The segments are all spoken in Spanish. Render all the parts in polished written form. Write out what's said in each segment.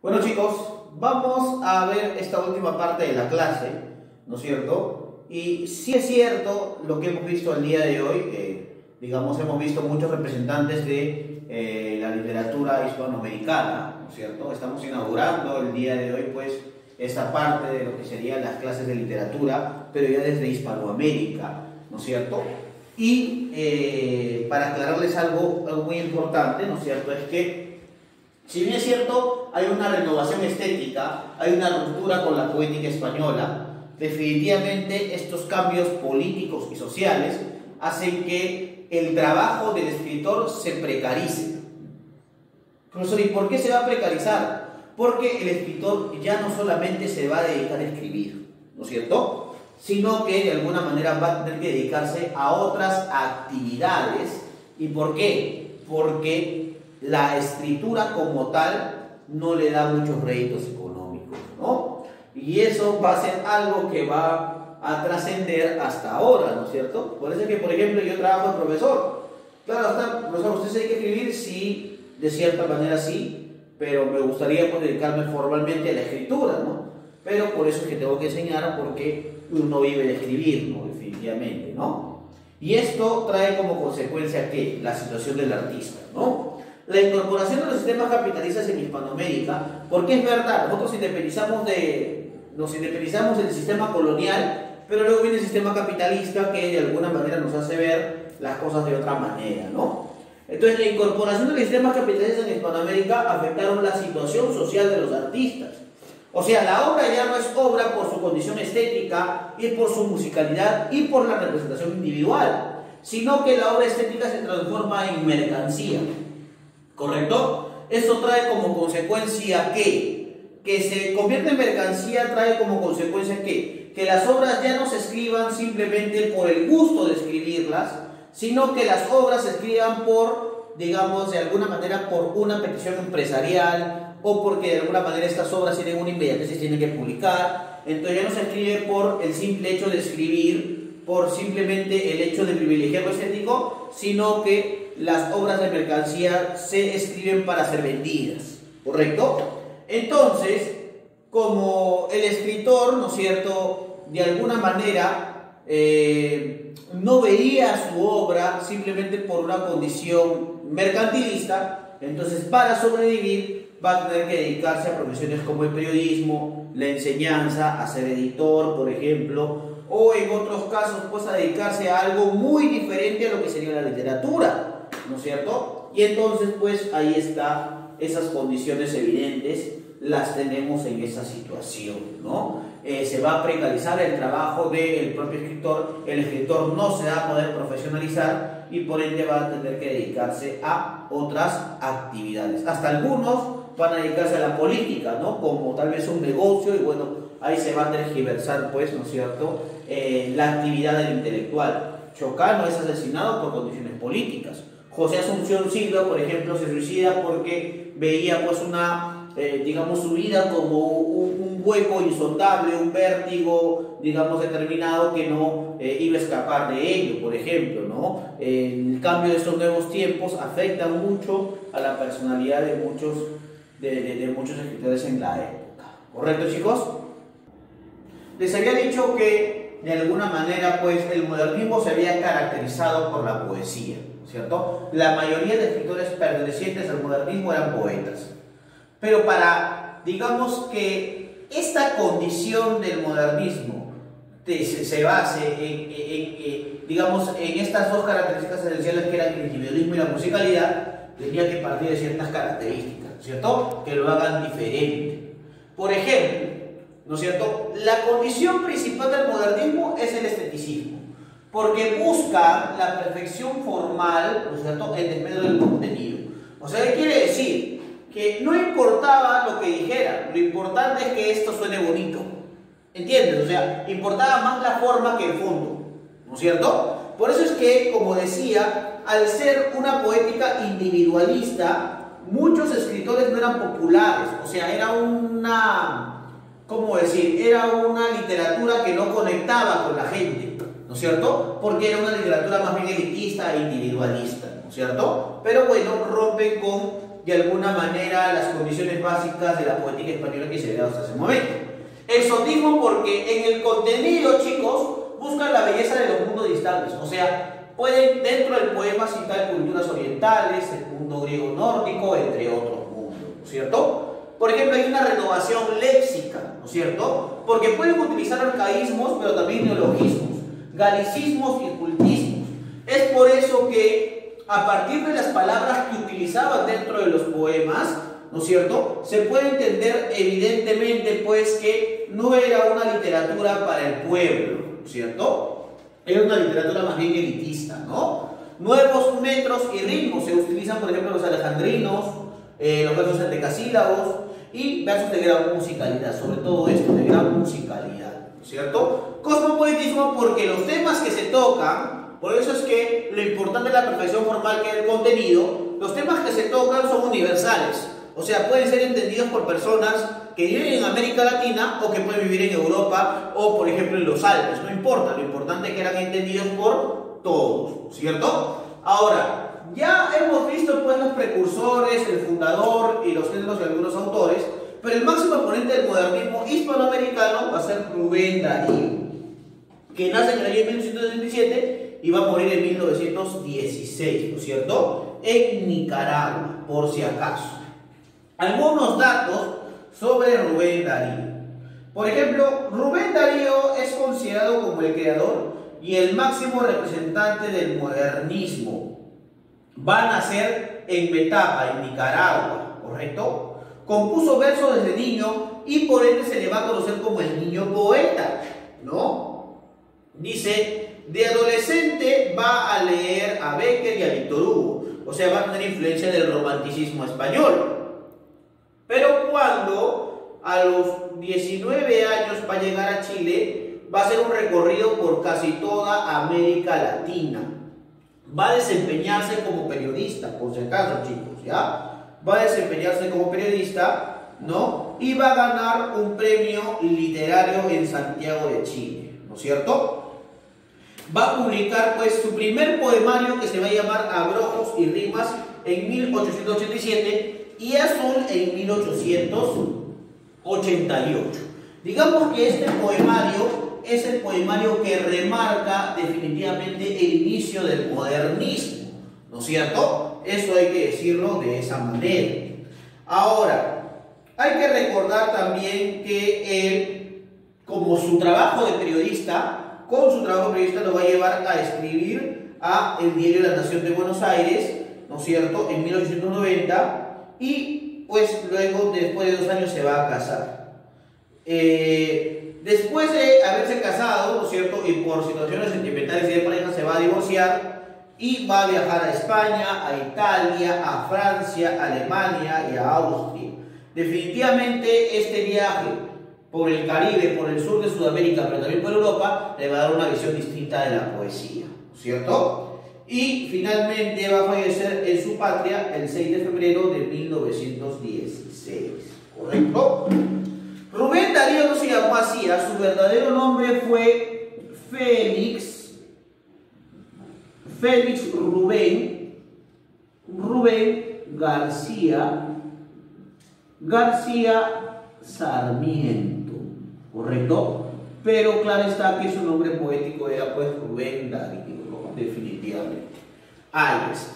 Bueno chicos, vamos a ver esta última parte de la clase, ¿no es cierto? Y sí es cierto lo que hemos visto el día de hoy, hemos visto muchos representantes de la literatura hispanoamericana, ¿no es cierto? Estamos inaugurando el día de hoy pues esta parte de lo que serían las clases de literatura, pero ya desde Hispanoamérica, ¿no es cierto? Y para aclararles algo muy importante, ¿no es cierto? Es que si bien es cierto, hay una renovación estética, hay una ruptura con la poética española, definitivamente estos cambios políticos y sociales hacen que el trabajo del escritor se precarice. Profesor, ¿y por qué se va a precarizar? Porque el escritor ya no solamente se va a dedicar a escribir, ¿no es cierto?, sino que de alguna manera va a tener que dedicarse a otras actividades. ¿Y por qué? Porque la escritura como tal no le da muchos réditos económicos, ¿no? Y eso va a ser algo que va a trascender hasta ahora, ¿no es cierto? Por eso es que, por ejemplo, yo trabajo de profesor. Claro, profesor, ¿usted se dedica a escribir? Sí, de cierta manera sí, pero me gustaría pues, dedicarme formalmente a la escritura, ¿no? Pero por eso es que tengo que enseñar, porque uno vive de escribir, ¿no? Definitivamente, ¿no? Y esto trae como consecuencia, ¿qué? La situación del artista, ¿no? La incorporación de los sistemas capitalistas en Hispanoamérica, porque es verdad, nosotros nos independizamos del sistema colonial, pero luego viene el sistema capitalista que de alguna manera nos hace ver las cosas de otra manera, ¿no? Entonces, la incorporación de los sistemas capitalistas en Hispanoamérica afectaron la situación social de los artistas. O sea, la obra ya no es obra por su condición estética y por su musicalidad y por la representación individual, sino que la obra estética se transforma en mercancía. ¿Correcto? Eso trae como consecuencia que se convierte en mercancía, trae como consecuencia que las obras ya no se escriban simplemente por el gusto de escribirlas, sino que las obras se escriban por, digamos, de alguna manera por una petición empresarial o porque de alguna manera estas obras tienen una inmediatez y se tienen que publicar. Entonces ya no se escribe por el simple hecho de escribir, por simplemente el hecho de privilegiar lo estético, sino que las obras de mercancía se escriben para ser vendidas, ¿correcto? Entonces, como el escritor, ¿no es cierto?, de alguna manera no veía su obra simplemente por una condición mercantilista, entonces para sobrevivir va a tener que dedicarse a profesiones como el periodismo, la enseñanza, a ser editor, por ejemplo, o en otros casos pues a dedicarse a algo muy diferente a lo que sería la literatura, ¿no es cierto? Y entonces pues ahí está, esas condiciones evidentes las tenemos en esa situación, ¿no? Se va a precarizar el trabajo del propio escritor, el escritor no se va a poder profesionalizar y por ende va a tener que dedicarse a otras actividades. Hasta algunos van a dedicarse a la política, ¿no? Como tal vez un negocio, y bueno, ahí se va a tergiversar pues, ¿no es cierto?, la actividad del intelectual. Chocano es asesinado por condiciones políticas. José Asunción Silva, por ejemplo, se suicida porque veía pues digamos, su vida como un hueco insondable, un vértigo, digamos, determinado que no iba a escapar de ello, por ejemplo, ¿no? El cambio de estos nuevos tiempos afecta mucho a la personalidad de muchos escritores en la época. ¿Correcto, chicos? Les había dicho que de alguna manera pues el modernismo se había caracterizado por la poesía, ¿cierto? La mayoría de escritores pertenecientes al modernismo eran poetas. Pero digamos que esta condición del modernismo se base digamos, en estas dos características esenciales que eran el individualismo y la musicalidad, tenía que partir de ciertas características, ¿cierto?, que lo hagan diferente. Por ejemplo, ¿no es cierto?, la condición principal del modernismo es el esteticismo, porque busca la perfección formal, ¿no es cierto?, en desmedro del contenido. O sea, ¿qué quiere decir? Que no importaba lo que dijera, lo importante es que esto suene bonito, ¿entiendes? O sea, importaba más la forma que el fondo, ¿no es cierto? Por eso es que, como decía, al ser una poética individualista, muchos escritores no eran populares, o sea, era ¿cómo decir? Era una literatura que no conectaba con la gente, ¿no es cierto? Porque era una literatura más bien elitista e individualista, ¿no es cierto? Pero bueno, rompen con de alguna manera las condiciones básicas de la poética española que se ve hasta ese momento. Exotismo porque en el contenido, chicos, buscan la belleza de los mundos distantes, o sea, pueden dentro del poema citar culturas orientales, el mundo griego nórdico, entre otros mundos, ¿no es cierto? Por ejemplo, hay una renovación léxica, ¿no es cierto? Porque pueden utilizar arcaísmos, pero también neologismos, galicismos y cultismos. Es por eso que a partir de las palabras que utilizaban dentro de los poemas, ¿no es cierto?, se puede entender evidentemente pues que no era una literatura para el pueblo, ¿no es cierto? Era una literatura más bien elitista, ¿no? Nuevos metros y ritmos se utilizan, por ejemplo, los alejandrinos, los versos endecasílabos y versos de gran musicalidad, sobre todo esto de gran musicalidad, ¿no es cierto? Cosmopoetismo porque los temas que se tocan, por eso es que lo importante de la perfección formal que es el contenido, los temas que se tocan son universales, o sea, pueden ser entendidos por personas que viven en América Latina o que pueden vivir en Europa o, por ejemplo, en los Alpes, no importa, lo importante es que eran entendidos por todos, ¿cierto? Ahora, ya hemos visto pues los precursores, el fundador y los géneros de algunos autores, pero el máximo exponente del modernismo hispanoamericano va a ser Rubén Darío, que nace en el año 1867 y va a morir en 1916, ¿no es cierto?, en Nicaragua, por si acaso. Algunos datos sobre Rubén Darío. Por ejemplo, Rubén Darío es considerado como el creador y el máximo representante del modernismo. Va a nacer en Metapa, en Nicaragua, ¿correcto? Compuso versos desde niño y por ende se le va a conocer como el niño poeta, ¿no? Dice, de adolescente va a leer a Bécquer y a Víctor Hugo, o sea, va a tener influencia del romanticismo español. Pero cuando a los 19 años va a llegar a Chile, va a hacer un recorrido por casi toda América Latina. Va a desempeñarse como periodista, por si acaso, chicos, ¿ya? Va a desempeñarse como periodista, ¿no? Y va a ganar un premio literario en Santiago de Chile, ¿no es cierto? Va a publicar, pues, su primer poemario que se va a llamar Abrojos y Rimas en 1887 y Azul en 1888. Digamos que este poemario es el poemario que remarca definitivamente el inicio del modernismo, ¿no es cierto? Eso hay que decirlo de esa manera. Ahora, hay que recordar también que él, como su trabajo de periodista, con su trabajo de periodista lo va a llevar a escribir a el diario La Nación de Buenos Aires, ¿no es cierto?, en 1890, y pues luego, después de 2 años, se va a casar. Después de haberse casado, ¿no es cierto?, y por situaciones sentimentales y de pareja se va a divorciar y va a viajar a España, a Italia, a Francia, a Alemania y a Austria. Definitivamente este viaje por el Caribe, por el sur de Sudamérica, pero también por Europa, le va a dar una visión distinta de la poesía, ¿no es cierto? Y finalmente va a fallecer en su patria el 6 de febrero de 1916, ¿correcto? Rubén Darío no se llamó así, su verdadero nombre fue Félix Rubén García Sarmiento, ¿correcto? Pero claro está que su nombre poético era pues Rubén Darío, ¿no? Definitivamente. Ahí está,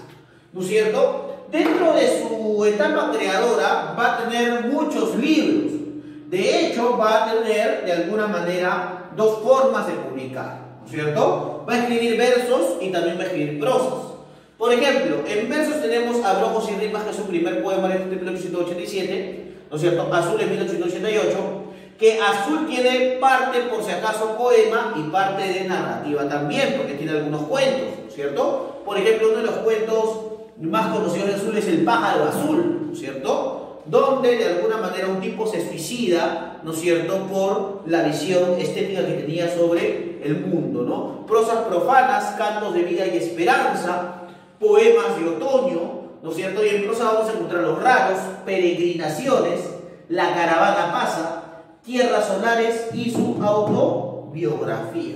¿no es cierto? Dentro de su etapa creadora va a tener muchos libros. De hecho, va a tener de alguna manera 2 formas de publicar, ¿no es cierto? Va a escribir versos y también va a escribir prosas. Por ejemplo, en versos tenemos Abrojos y Rimas, que es su primer poema de 1887, ¿no es cierto? Azul en 1888, que Azul tiene parte, por si acaso, poema y parte de narrativa también, porque tiene algunos cuentos, ¿no es cierto? Por ejemplo, uno de los cuentos más conocidos de Azul es El pájaro azul, ¿no es cierto?, donde de alguna manera un tipo se suicida, ¿no es cierto?, por la visión estética que tenía sobre el mundo, ¿no? Prosas profanas, cantos de vida y esperanza, poemas de otoño, ¿no es cierto? Y en prosa vamos a encontrar Los raros, Peregrinaciones, La caravana pasa, Tierras solares y su autobiografía.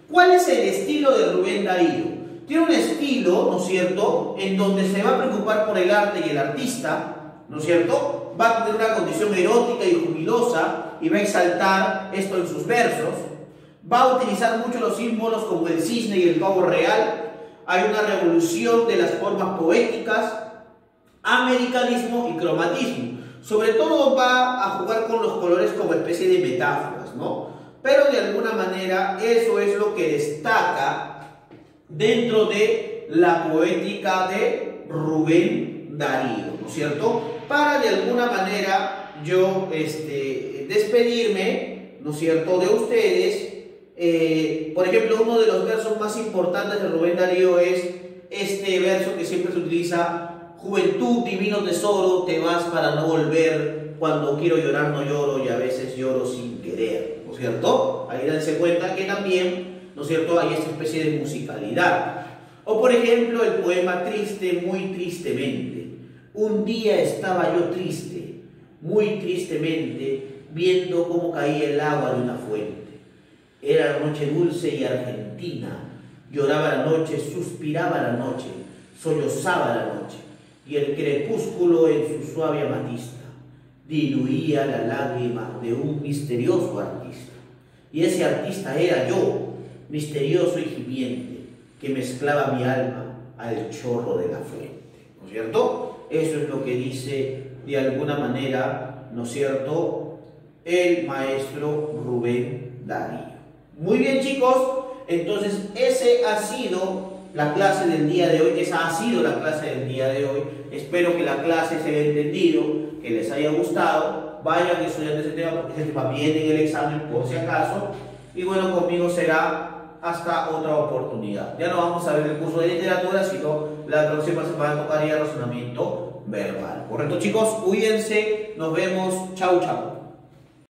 ¿Cuál es el estilo de Rubén Darío? Tiene un estilo, ¿no es cierto?, en donde se va a preocupar por el arte y el artista, ¿no es cierto? Va a tener una condición erótica y jubilosa y va a exaltar esto en sus versos. Va a utilizar mucho los símbolos como el cisne y el pavo real. Hay una revolución de las formas poéticas, americanismo y cromatismo. Sobre todo va a jugar con los colores como especie de metáforas, ¿no? Pero de alguna manera eso es lo que destaca dentro de la poética de Rubén Darío, ¿no es cierto? Para de alguna manera yo despedirme, ¿no es cierto?, de ustedes. Por ejemplo, uno de los versos más importantes de Rubén Darío es este verso que siempre se utiliza: juventud, divino tesoro, te vas para no volver, cuando quiero llorar no lloro y a veces lloro sin querer, ¿no es cierto? Ahí dense cuenta que también, ¿no es cierto?, hay esta especie de musicalidad. O por ejemplo, el poema Triste, muy tristemente. Un día estaba yo triste, muy tristemente, viendo cómo caía el agua de una fuente. Era la noche dulce y argentina, lloraba la noche, suspiraba la noche, sollozaba la noche, y el crepúsculo en su suave amatista diluía la lágrima de un misterioso artista. Y ese artista era yo, misterioso y gimiente, que mezclaba mi alma al chorro de la fuente, ¿no es cierto? Eso es lo que dice de alguna manera, ¿no es cierto?, el maestro Rubén Darío. Muy bien, chicos, entonces esa ha sido la clase del día de hoy, Espero que la clase se haya entendido, que les haya gustado. Vayan estudiando ese tema porque ese tema viene en el examen por si acaso. Y bueno, conmigo será hasta otra oportunidad. Ya no vamos a ver el curso de literatura, sino la próxima semana tocaría razonamiento verbal. ¿Correcto, chicos? Cuídense, nos vemos. Chau, chau.